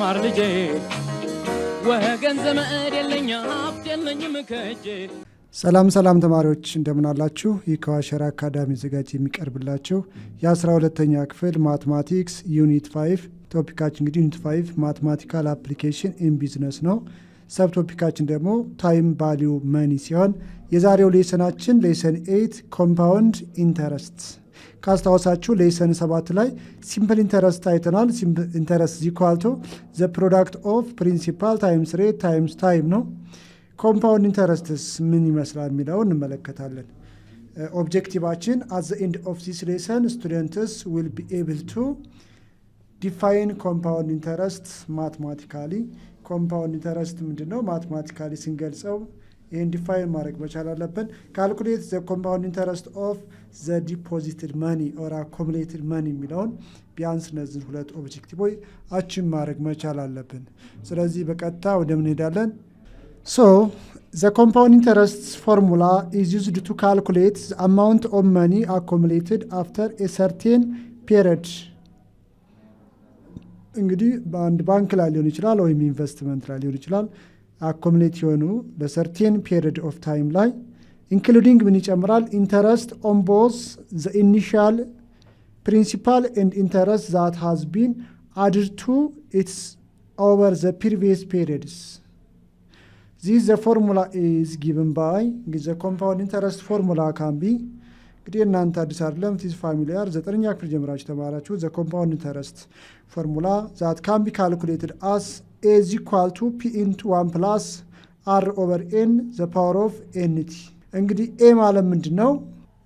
ተማር ልጄ ወገን ዘመድ የለኝ ሀብት የለኝም ከእጄ። ሰላም ተማሪዎች እንደምን አላችሁ? ይህ ከዋሸራ አካዳሚ ዘጋጅ የሚቀርብላችሁ የ12ኛ ክፍል ማትማቲክስ ዩኒት 5 ቶፒካችን እንግዲህ ዩኒት 5 ማትማቲካል አፕሊኬሽን ኢን ቢዝነስ ነው። ሰብ ቶፒካችን ደግሞ ታይም ቫሊዩ መኒ ሲሆን የዛሬው ሌሰናችን ሌሰን 8 ኮምፓውንድ ኢንተረስት። ካስታወሳችሁ ሌሰን 7 ላይ ሲምፕል ኢንተረስት አይተናል። ሲምፕል ኢንተረስት ኢኳል ቱ ዘ ፕሮዳክት ኦፍ ፕሪንሲፓል ታይምስ ሬት ታይምስ ታይም ነው። ኮምፓውንድ ኢንተረስትስ ምን ይመስላል የሚለው እንመለከታለን። ኦብጀክቲቫችን አት ዘ ኤንድ ኦፍ ዚስ ሌሰን ስቱደንትስ ዊል ቢ ኤብል ቱ ዲፋይን ኮምፓውንድ ኢንተረስት ማትማቲካሊ። ኮምፓውንድ ኢንተረስት ምንድን ነው? ማትማቲካሊ ስንገልጸው ይህን ዲፋይን ማድረግ መቻል አለብን። ካልኩሌት ዘ ኮምፓውንድ ኢንተረስት ኦፍ ዘ ዲፖዚትድ መኒ ኦር አኮሙሌትድ መኒ የሚለውን ቢያንስ እነዚህን ሁለት ኦብጀክቲቮች አችን ማድረግ መቻል አለብን። ስለዚህ በቀጥታ ወደ ምን ሄዳለን? So, the compound interest formula is used to calculate the amount of money accumulated after a certain period. እንግዲህ በአንድ ባንክ ላይ ሊሆን ይችላል ወይም ኢንቨስትመንት ላይ ሊሆን ይችላል። አኮሙሌት የሆኑ በሰርቴን ፔሪድ ኦፍ ታይም ላይ ኢንክሉዲንግ ምን ይጨምራል? ኢንተረስት ኦን ቦዝ ዘ ኢኒሻል ፕሪንሲፓል ኤንድ ኢንተረስት ዛት ሃዝ ቢን አድድ ቱ ኢትስ ኦቨር ዘ ፕሪቪየስ ፔሪድስ። This the formula is given by the compound interest formula can be እንግዲህ እናንተ አዲስ አይደለም ቲስ ፋሚሊያር 9ኛ ክፍል ጀምራችሁ ተማራችሁ። the compound interest formula that can be calculated as a is equal to p into 1 plus r over n the power of nt። እንግዲህ a ማለት ምንድነው?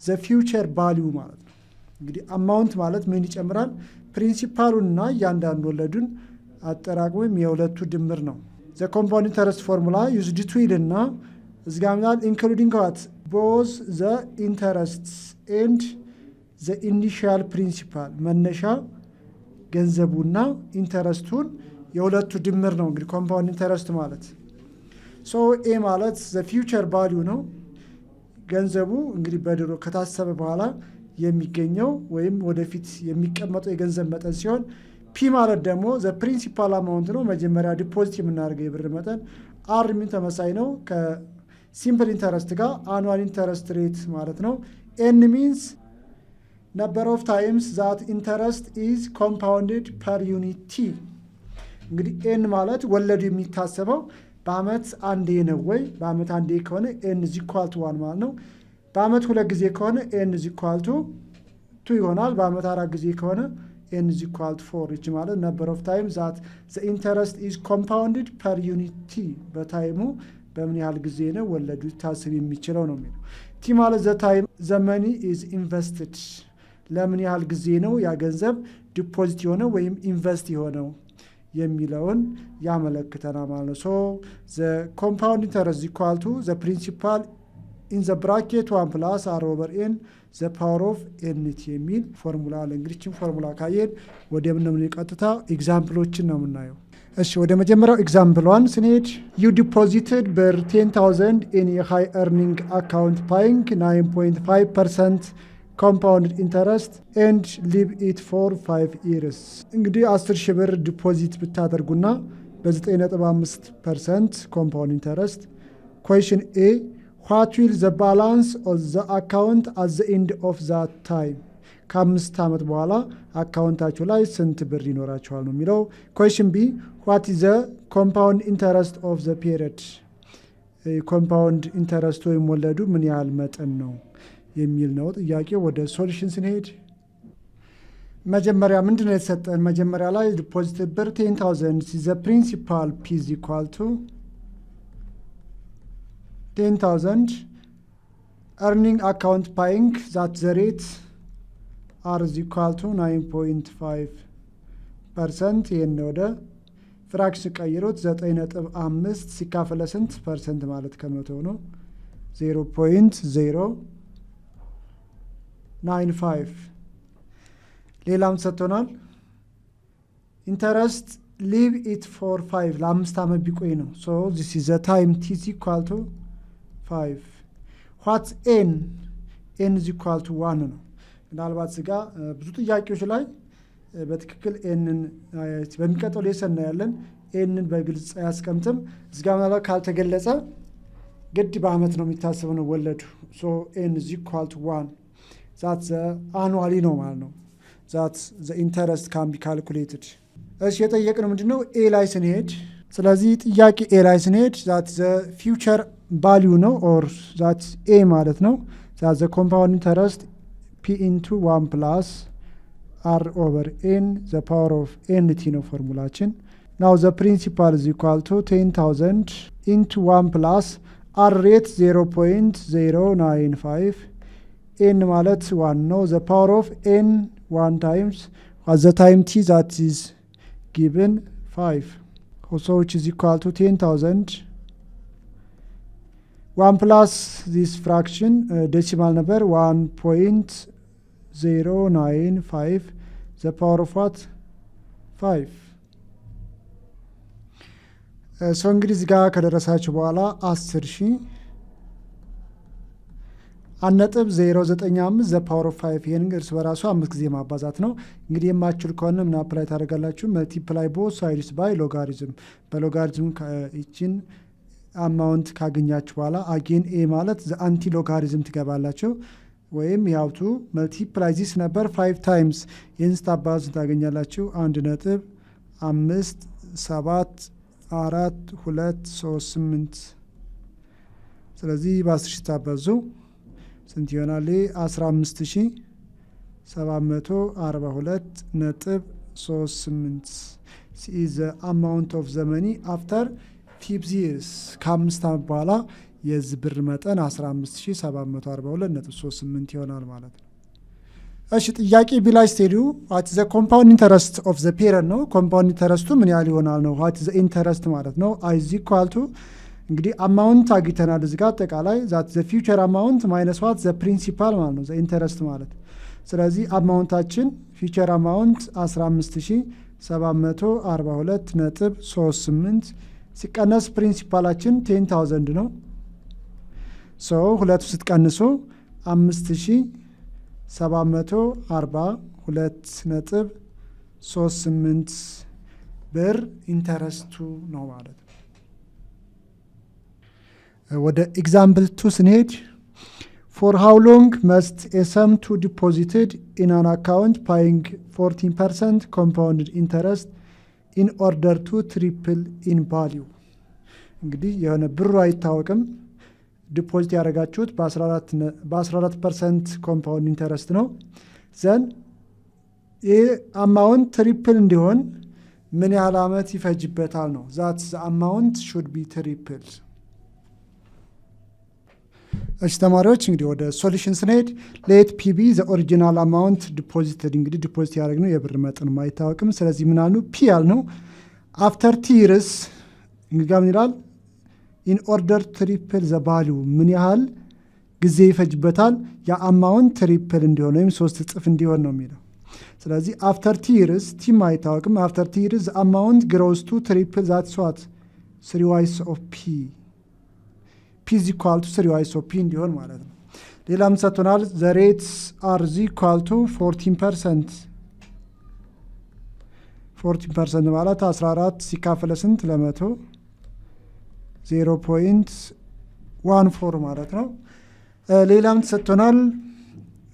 the future value ማለት ነው። እንግዲህ amount ማለት ምን ይጨምራል? ፕሪንሲፓሉንና እያንዳንዱ ወለዱን አጠራቅሞ የሁለቱ ድምር ነው። The compound interest formula used to ይልና እዚህ ጋር ምናል including what both the interests and the initial principal መነሻ ገንዘቡና ኢንተረስቱን የሁለቱ ድምር ነው እንግዲህ compound interest ማለት። so a ማለት the future value ነው። ገንዘቡ እንግዲህ በድሮ ከታሰበ በኋላ የሚገኘው ወይም ወደፊት የሚቀመጠው የገንዘብ መጠን ሲሆን ፒ ማለት ደግሞ ዘ ፕሪንሲፓል አማውንት ነው። መጀመሪያ ዲፖዚት የምናደርገው የብር መጠን። አር ምን ተመሳይ ነው ከሲምፕል ኢንተረስት ጋር አኑዋል ኢንተረስት ሬት ማለት ነው። ኤን ሚንስ ነምበር ኦፍ ታይምስ ዛት ኢንተረስት ኢዝ ኮምፓውንድድ ፐር ዩኒት ቲ። እንግዲህ ኤን ማለት ወለዱ የሚታሰበው በአመት አንዴ ነው ወይ? በአመት አንዴ ከሆነ ኤን ኢዝ ኢኳል ቱ 1 ማለት ነው። በአመት ሁለት ጊዜ ከሆነ ኤን ኢዝ ኢኳል ቱ 2 ይሆናል። በአመት አራት ጊዜ ከሆነ n is equal to 4 which ማለት number of times that the interest is compounded per unit t በታይሙ በምን ያህል ጊዜ ነው ወለዱ ታስብ የሚችለው ነው የሚለው። t ማለት the time the money is invested ለምን ያህል ጊዜ ነው ያ ገንዘብ ዲፖዚት የሆነው ወይም ኢንቨስት የሆነው የሚለውን ያመለክተናል ማለት ነው። so the compound interest is equal to the principal in the bracket 1 plus r over n the power of nt የሚል ፎርሙላ አለ። እንግዲህ ፎርሙላ ካየን ወደ ምን ነው ቀጥታ ኤግዛምፕሎችን ነው የምናየው። እሺ ወደ መጀመሪያው ኤግዛምፕል 1 ስንሄድ you deposited ber 10,000 in a high earning account paying 9.5% compounded interest and leave it for 5 years። እንግዲህ 10,000 ብር ዲፖዚት ብታደርጉና በ9.5% compound interest question a what will the balance of the account at the end of that time? ከአምስት ዓመት በኋላ አካውንታችሁ ላይ ስንት ብር ይኖራችኋል ነው የሚለው። question b what is the compound interest of the period? compound interest ወይም ወለዱ ምን ያህል መጠን ነው የሚል ነው ጥያቄው። ወደ ሶሉሽን ስንሄድ መጀመሪያ ምንድነው የተሰጠን? መጀመሪያ ላይ ዲፖዚት ብር 10,000 is the principal p is equal to 10,000 earning account paying that the rate r is equal to 9.5%። ይህን ወደ ፍራክሽን ቀይሮት 9.5 ሲካፈል ስንት ፐርሰንት ማለት ከመቶ ነው? 0.095። ሌላም ሰጥቶናል ኢንተረስት leave it for 5 ለአምስት ዓመት ቢቆይ ነው። so this is the time t is equal to 5 what's n is equal to 1 ነው። ምናልባት ስጋ ብዙ ጥያቄዎች ላይ በትክክል ኤንን በሚቀጥለው ሌሰን እናያለን። ኤንን በግልጽ አያስቀምጥም። እዚህ ጋር ምናልባት ካልተገለጸ ግድ በአመት ነው የሚታሰበው ነው ወለዱ። ሶ ኤን ኢዝ ኢኳል ቱ 1 ዛት ዘ አኑዋሊ ነው ማለት ነው። ዛት ዘ ኢንተረስት ካን ቢ ካልኩሌትድ። እሺ የጠየቅነው ምንድነው ኤ ላይ ስንሄድ፣ ስለዚህ ጥያቄ ኤ ላይ ስንሄድ ዛት ዘ ፊውቸር ቫልዩ ነው ኦር ዛት ኤ ማለት ነው። ዛት ዘ ኮምፓውንድ ኢንተረስት ፒ ኢንቱ 1 ፕላስ አር ኦቨር ኤን ዘ ፓወር ኦፍ ኤን ቲ ነው ፎርሙላችን። ናው ዘ ፕሪንሲፓል ኢዝ ኢኳል ቱ 10,000 ኢንቱ 1 ፕላስ አር ሬት 0.095 ኤን ማለት 1 ነው። ዘ ፓወር ኦፍ ኤን 1 ታይምስ ዘ ታይም ቲ ዛት ኢዝ ጊቭን 5 so which is equal to 10,000 1 plus this fraction decimal number 1.095 the power of what 5 so እንግዲህ እዚህ ጋር ከደረሳችሁ በኋላ 10,000 1.095 ዘ ፓወር ኦፍ 5 ይሄን እርስ በራሱ 5 ጊዜ ማባዛት ነው። እንግዲህ የማችል ከሆነ ምን አፕላይ ታደርጋላችሁ? መልቲፕላይ ቦዝ ሳይድስ ባይ ሎጋሪዝም። በሎጋሪዝም ይችን አማውንት ካገኛችሁ በኋላ አጌን ኤ ማለት ዘ አንቲ ሎጋሪዝም ትገባላችሁ። ወይም ያውቱ መልቲፕላይ ዚስ ነበር 5 ታይምስ ይህን ስታባዙ ታገኛላችሁ 1.57428 ስለዚህ በ10 ስታባዙ ስንት ይሆናል? 15,742.38 is the amount of the money after 5 years ከ5 ዓመት በኋላ የዚህ ብር መጠን 15,742.38 ይሆናል ማለት ነው። እሺ ጥያቄ ቢላይ ስቴዲዩ what is the compound interest of the parent ነው። ኮምፓውንድ ኢንተረስቱ ምን ያህል ይሆናል ነው። what is the interest ማለት ነው is equal to እንግዲህ አማውንት አግኝተናል እዚህ ጋር አጠቃላይ ዛት ዘ ፊውቸር አማውንት ማይነስ ዋት ዘ ፕሪንሲፓል ማለት ነው ዘ ኢንተረስት ማለት። ስለዚህ አማውንታችን ፊውቸር አማውንት 15,742.38 ሲቀነስ ፕሪንሲፓላችን 10,000 ነው። ሶ ሁለቱ ስትቀንሱ 5,742.38 ብር ኢንተረስቱ ነው ማለት ነው። ወደ ኤግዛምፕል 2 ስንሄድ for how long must a sum to deposited in an account paying 14% compounded interest in order to triple in value። እንግዲህ የሆነ ብሩ አይታወቅም ዲፖዚት ያደረጋችሁት በ14% ኮምፓውንድ ኢንተረስት ነው። ዘን ይህ አማውንት ትሪፕል እንዲሆን ምን ያህል ዓመት ይፈጅበታል ነው። ዛት አማውንት should be triple። እሺ ተማሪዎች እንግዲህ ወደ ሶሉሽን ስንሄድ ሌት ፒቢ ዘ ኦሪጂናል አማውንት ዲፖዚትድ እንግዲህ ዲፖዚት ያደረግነው የብር መጠን አይታወቅም። ስለዚህ ምን አሉ ፒ ያልነው አፍተር ቲ ይርስ እንግዲህ ምን ይላል ኢን ኦርደር ትሪፕል ዘ ቫልዩ ምን ያህል ጊዜ ይፈጅበታል ያ አማውንት ትሪፕል እንዲሆን ወይም 3 እጥፍ እንዲሆን ነው የሚለው። ስለዚህ አፍተር ቲ ይርስ ቲ አይታወቅም። አፍተር ቲ ይርስ አማውንት ግሮስ ቱ ትሪፕል ዛት ስዋት 3 ዋይስ ኦፍ ፒ P is equal to 3 ዋይስ ኦፍ ፒ እንዲሆን ማለት ነው። ሌላም ሰጥቶናል the rates are equal to 14%። 14% ማለት 14 ሲካፈል ስንት ለመቶ 0.14 ማለት ነው። ሌላም ሰጥቶናል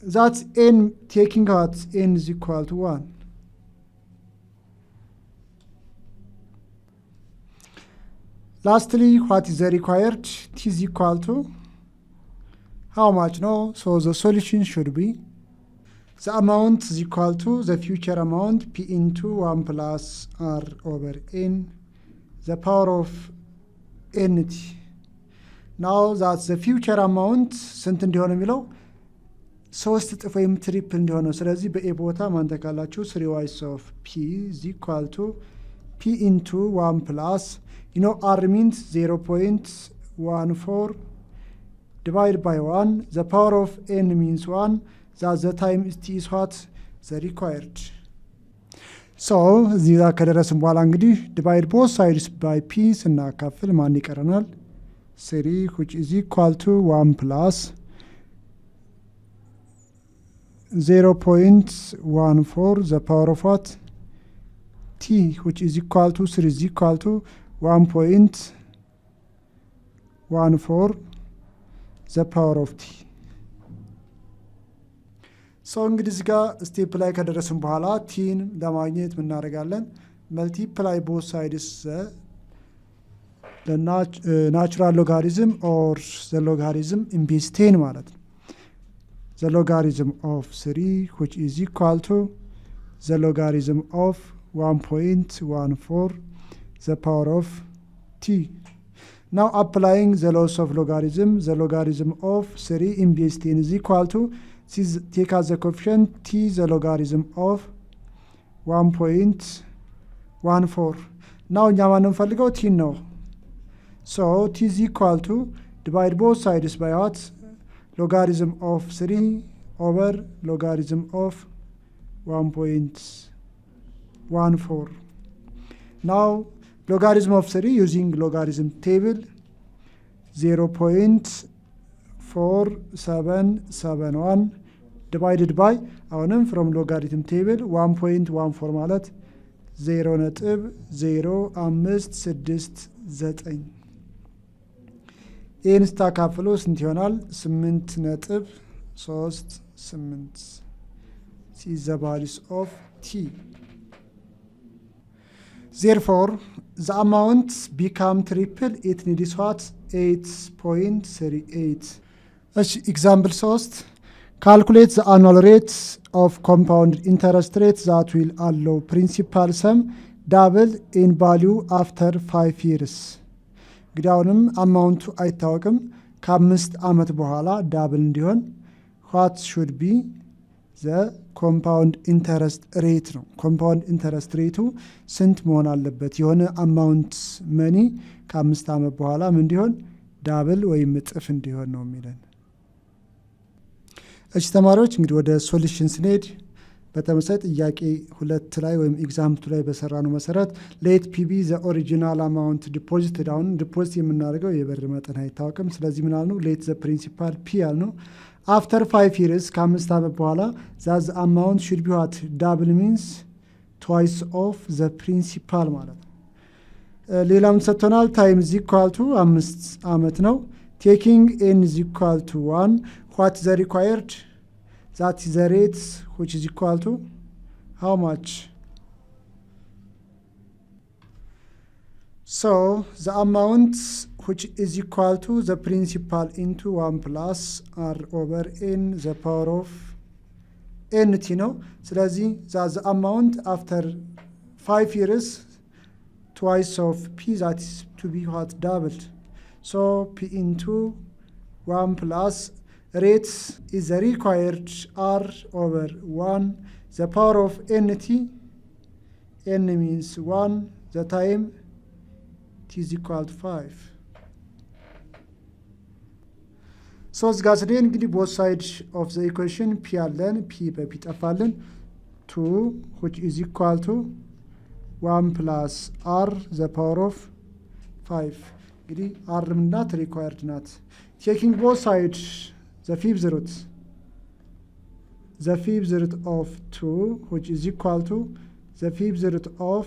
that n taking out n is equal to 1። Lastly, what is the required? T is equal to how much? No, so the solution should be the amount is equal to the future amount P into 1 plus R over N, the power of N T. Now that's the future amount ስንት እንዲሆን የሚለው 3 እጥፍ ወይም ትሪፕል እንዲሆን። ስለዚህ በኤ ቦታ ማን ተካላችሁ 3 ዋይስ ኦፍ P is equal to P into 1 plus you know R means 0.14 divided by 1. The power of n means 1. That the time is t is what the required. So እዚህ ጋር ከደረስን በኋላ እንግዲህ divide both sides by p ስናካፍል ማን ይቀረናል 3 which is equal to 1 plus 0.14 the power of what? T, which is equal to 3 is equal to 1.14 the power of T. So እንግዲህ እዚህ ጋር ስቴፕ ላይ ከደረስን በኋላ ቲን ለማግኘት ምን እናደርጋለን? መልቲፕላይ ቦት ሳይድስ the natural logarithm or the logarithm in base 10 ማለት ነው። the logarithm of 3 which is equal to the logarithm of 1.14 the power of T. Now applying the laws of logarithm, the logarithm of 3 in base 10 is equal to, take as the coefficient T the logarithm of 1.14. Now እኛ ማንን ፈልገው T ነው። So T is equal to, divide both sides by what? Logarithm of 3 over logarithm of 1.14. Now logarithm of 3 using logarithm table 0.4771 divided by አሁንም from logarithm table 1.14 ማለት 0.0569 ይህን ስታካፍሎ ስንት ይሆናል? 8.38 is the values of T. Therefore, the amount become triple, it needs what? 8.38. Example 3. Calculate the annual rate of compound interest rate that will allow principal sum double in value after 5 years. እንግዲህ አሁንም አማውንቱ አይታወቅም። ከ5 ዓመት በኋላ ዳብል እንዲሆን what should be the compound interest rate ነው። compound interest rate ስንት መሆን አለበት? የሆነ አማውንት መኒ ከ5 ዓመት በኋላ ምን እንዲሆን? ዳብል ወይም እጥፍ እንዲሆን ነው የሚለን። እሺ ተማሪዎች እንግዲህ ወደ ሶሉሽን ስንሄድ በተመሳሳይ ጥያቄ 2 ላይ ወይም ኤግዛምፕቱ ላይ በሰራነው መሰረት ሌት ፒቢ ዘ ኦሪጂናል አማውንት ዲፖዚትድ አሁን ዲፖዚት የምናደርገው የብር መጠን አይታወቅም። ስለዚህ ምን አልነው? ሌት ዘ ፕሪንሲፓል ፒ አልነው። አፍተር 5 years ከ5 ዓመት በኋላ ዛዝ አማውንት ሹድ ቢ ዋት? ዳብል ሚንስ ትዋይስ ኦፍ ዘ ፕሪንሲፓል ማለት ነው። ሌላም ሰጥቶናል። ታይም ኢዝ ኢኳል ቱ 5 ዓመት ነው። ቴኪንግ ኤን ኢዝ ኢኳል ቱ 1 ዋት ዘ ሪኳየርድ that is the rate which is equal to how much? So the amount which is equal to the principal into 1 plus r over n the power of nt ነው። ስለዚህ the amount after 5 years twice of p that is to be what? Doubled. So p into 1 plus rate is the required r over 1 the power of nt. n means 1 the time t is equal to 5. So እዚህ ጋር ስንሄድ እንግዲህ both sides of the equation p አለን p በp ጠፋለን 2 which is equal to 1 plus r the power of 5 እንግዲህ r ምናት required ናት። taking both sides the fifth root of 2 which is equal to the fifth root of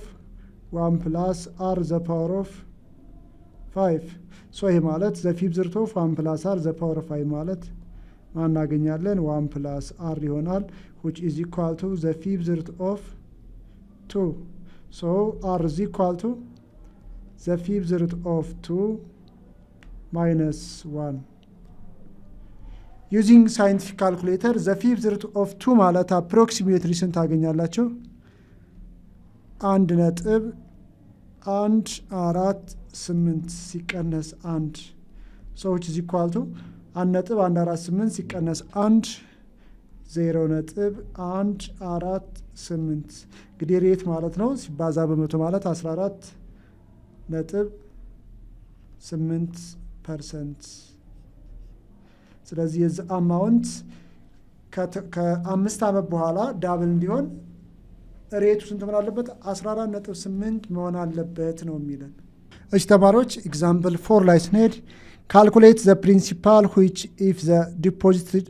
1 plus r the power of 5. So ይሄ ማለት the fifth root of 1 plus r the power of 5 ማለት ማናገኛለን 1 plus r ይሆናል which is equal to the fifth root of 2. So r is equal to the fifth root of 2 minus 1. Using scientific calculator the fifth root of 2 ማለት approximately ስንት ታገኛላችሁ? 1.148 ሲቀነስ 1 so which is equal to 1.148 ሲቀነስ 1 0.148 እንግዲህ ሬት ማለት ነው ሲባዛ በመቶ ማለት 14.8%። ስለዚህ የዚህ አማውንት ከ5 ዓመት በኋላ ዳብል እንዲሆን ሬቱ ስንት መሆን አለበት? 14.8 መሆን አለበት ነው የሚለን። እሺ ተማሪዎች ኤግዛምፕል 4 ላይ ስንሄድ calculate the principal which if the deposited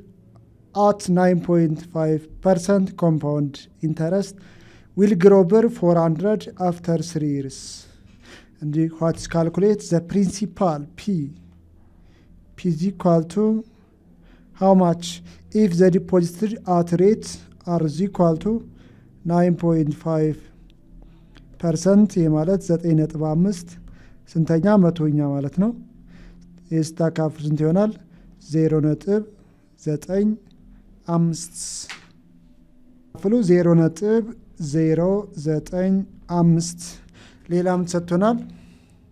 at 9.5% compound interest will grow ብር 400 after 3 years. And what is calculate the principal P is equal to how much if the deposited at rate are is equal to 9.5% ማለት 9.5 ስንተኛ መቶኛ ማለት ነው። የስታካፍል ስንት ይሆናል? 0.95 ፍሉ 0.095 ሌላም ተሰጥቶናል።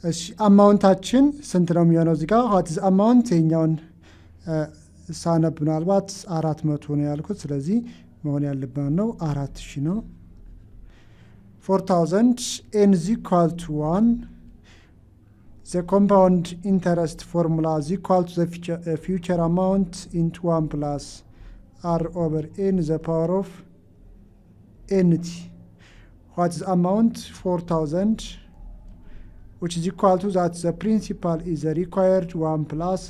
እሺ አማውንታችን ስንት ነው የሚሆነው? እዚህ ጋር what is amount የኛውን ሳነብ ምናልባት 400 ነው ያልኩት። ስለዚህ መሆን ያለበት ነው 4000 ነው። 4000 n is equal to 1. The compound interest formula is equal to the future amount into 1 plus r over n the power of nt. What is amount? 4000, which is equal to that the principal is the required 1 plus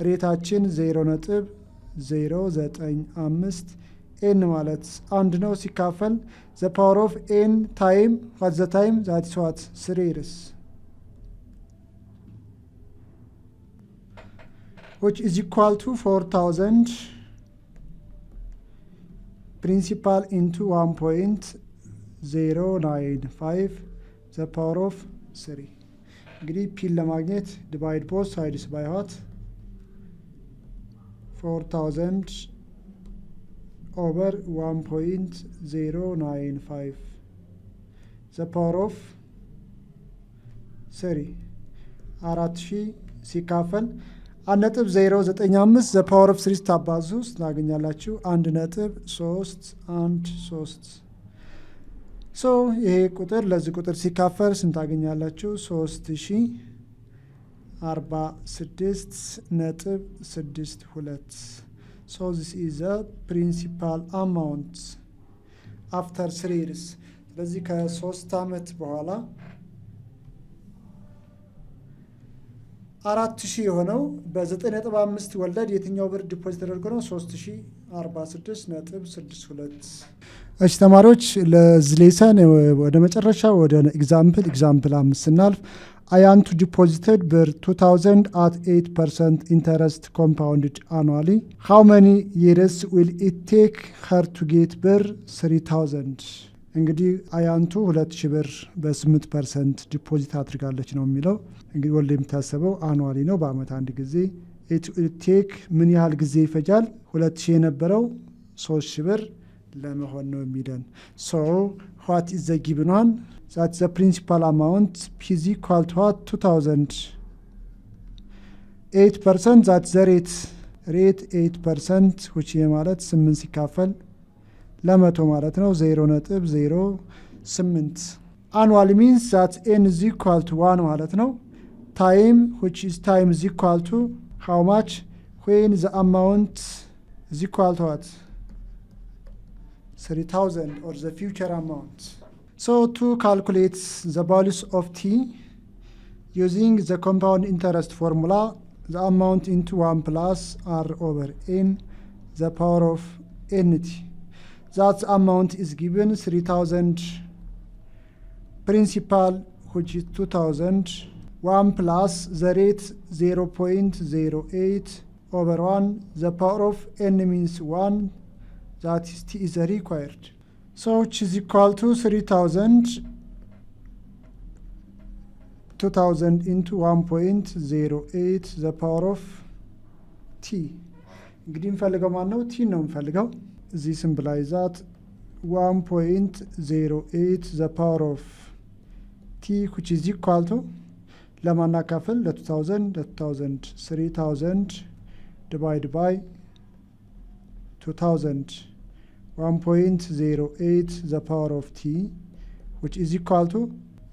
ሬታችን 0.095 n ማለት አንድ ነው ሲካፈል the power of n time what the time that is what 3 years, which is equal to 4000 principal into 1.095 the power of 3. እንግዲህ ፒን ለማግኘት divide both sides by what 4000 over 1.095 the power of 3 4000 ሲካፈል 1.095 the power of 3 ታባዙ ታገኛላችሁ 1.313 ሶ ይሄ ቁጥር ለዚህ ቁጥር ሲካፈል ስንት ታገኛላችሁ? 3046.62. so this is the principal amount after 3 years. ስለዚህ ከ3 አመት በኋላ 4000 የሆነው በ9.5 ወለድ የትኛው ብር ዲፖዚት ተደርጎ ነው? 3046.62። እሺ ተማሪዎች ለዚህ ሌሰን ወደ መጨረሻ ወደ ኤግዛምፕል 5 ስናልፍ አያንቱ ዲፖዚትድ ብር 2000 at 8% interest compounded annually. How many years will it take her to get ብር 3000? እንግዲህ አያንቱ 2000 ብር በ8% ዲፖዚት አድርጋለች ነው የሚለው። እንግዲህ ወልድ የሚታሰበው አኑዋሊ ነው በአመት አንድ ጊዜ። it will take ምን ያህል ጊዜ ይፈጃል? 2000 የነበረው 3000 ብር ለመሆን ነው የሚለን። so what is the given one? That's the principal amount. P is equal to what? 2000. 8% that's the rate 8% which ማለት 8 ሲካፈል ለመቶ ማለት ነው 0.08. annual means that n is equal to 1 ማለት ነው። time which is time is equal to how much when the amount is equal to what? 3000 or the future amount. So to calculate the values of t using the compound interest formula, the amount into 1 plus r over n the power of nt. That amount is given 3000 principal which is 2000 1 plus the rate 0.08 over 1 the power of n means 1 that is t is required. So which is equal to 3000 2000 into 1.08 the power of t. እንግዲህ እንፈልገው ማን ነው? ቲ ነው እንፈልገው። እዚህ ሲምፕላይዝ ዛት 1.08 the power of t which is equal to ለማናካፈል ለ2000 3000 divided by 2000 1.08 the power of t which is equal to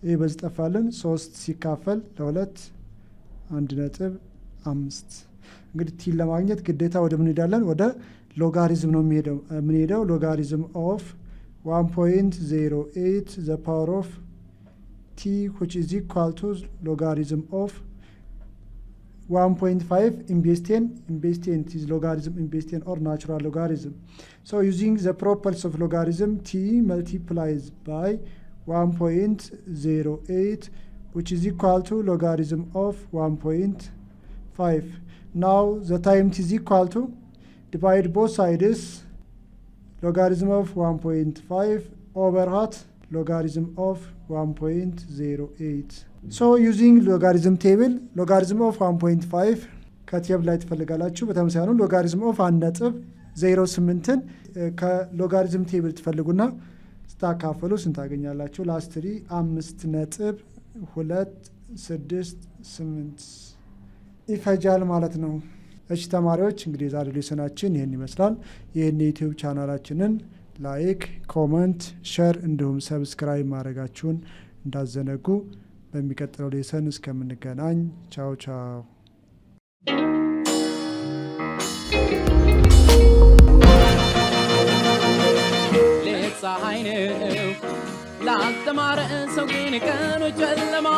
ይህ በዚህ ጠፋልን 3 ሲካፈል ለ2 1.5። እንግዲህ ቲ ለማግኘት ግዴታ ወደ ምን ሄዳለን? ወደ ሎጋሪዝም ነው የምንሄደው። ሎጋሪዝም ኦፍ 1.08 the power of t which is equal to logarithm of 1.5 in base 10. In base 10 it is logarithm in base 10 or natural logarithm. So using the properties of logarithm, t multiplies by 1.08, which is equal to logarithm of 1.5. Now the time t is equal to, divide both sides, logarithm of 1.5 over what? Logarithm of 1.08. So using logarithm table, logarithm of 1.5 ከቴብል ላይ ትፈልጋላችሁ። በተመሳሳይ ነው logarithm of 1.08ን ከሎጋሪዝም ቴብል ትፈልጉና ስታካፈሉ ስንት ታገኛላችሁ? ላስት 5.268 ይፈጃል ማለት ነው። እሺ ተማሪዎች እንግዲህ ዛሬ ሌሰናችን ይሄን ይመስላል። ይሄን የዩቲዩብ ቻናላችንን ላይክ፣ ኮሜንት፣ ሼር እንዲሁም ሰብስክራይብ ማድረጋችሁን እንዳዘነጉ። በሚቀጥለው ሌሰን እስከምንገናኝ ቻው ቻው። ፀሐይ ነው ላስተማረ ሰው ግን ቀኑ ጨለማ